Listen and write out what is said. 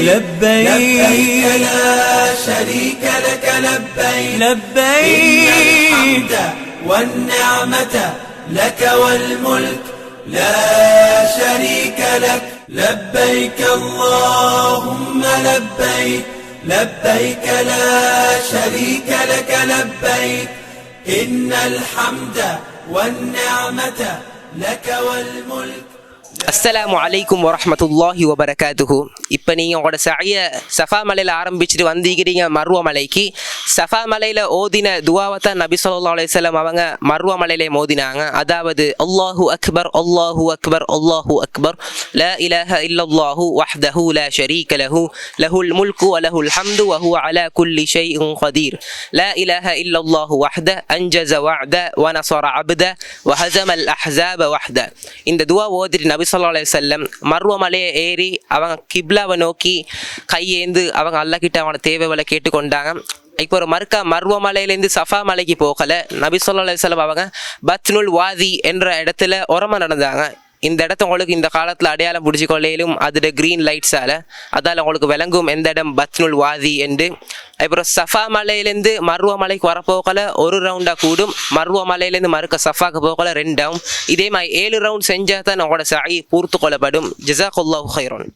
لبيك لا شريك لك لبيك إن الحمد والنعمة لك والملك لا شريك لك لبيك اللهم لبيك لبيك لا شريك لك لبيك إن الحمد والنعمة لك والملك. அஸ்ஸலாமு அலைக்கும் வரஹ்மத்துல்லாஹி வபரகாத்துஹு. இப்போ நீங்கள் உங்களோட சஃபா மலையில் ஆரம்பிச்சுட்டு வந்திருக்கிறீங்க மர்வ மலைக்கு. சஃபா மலையில் ஓதின துவாவை தான் நபி ஸல்லல்லாஹு அலைஹி வஸல்லம் அவங்க மர்வ மலையிலே மோதினாங்க. அதாவது அல்லாஹு அக்பர் அல்லாஹு அக்பர் அல்லாஹு அக்பர் லா இலாஹ இல்லல்லாஹு வஹ்தஹு லா ஷரீக லஹு லஹுல் முல்கு வ லஹுல் ஹம்து வ ஹுவ அலா குல்லி ஷைஇன் கதீர் லா இலாஹ இல்லல்லாஹு வஹ்த அன்ஜஸ வஅத வ நஸர அப்த வ ஹஸமல் அஹ்ஸாப வஹ்த. இந்த துவா ஓதிட்டு நபி ஸல்லல்லாஹு அலைஹி வஸல்லம் மர்வ மலையை ஏறி அவங்க கிப்லாவை நோக்கி கையேந்து அவங்க அல்லாஹ் கிட்ட அவங்களோட தேவைகளை கேட்டுக்கொண்டாங்க. இப்போ ஒரு மர்வ மலையிலேருந்து சஃபா மலைக்கு போகலை. நபி ஸல்லல்லாஹு அலைஹி வஸல்லம் அவங்க பத்னுல் வாதி என்ற இடத்துல உரமா நடந்தாங்க. இந்த இடத்த உங்களுக்கு இந்த காலத்தில் அடையாளம் பிடிச்சி கொள்ளையிலும் அதோட க்ரீன் லைட்ஸால் அதால் உங்களுக்கு விளங்கும் எந்த இடம் பத்னுல் வாதி என்று. அப்புறம் சஃபா மலையிலேருந்து மர்வ மலைக்கு வரப்போகல ஒரு ரவுண்டாக கூடும், மர்வ மலையிலேருந்து மறுக்க சஃபாக்கு போகல 2 ரவுண்ட். இதே மாதிரி 7 ரவுண்ட் செஞ்சால் தான் உங்களோட சாயி பூர்த்து கொள்ளப்படும். ஜஸாக்கல்லாஹு ஹைரன்.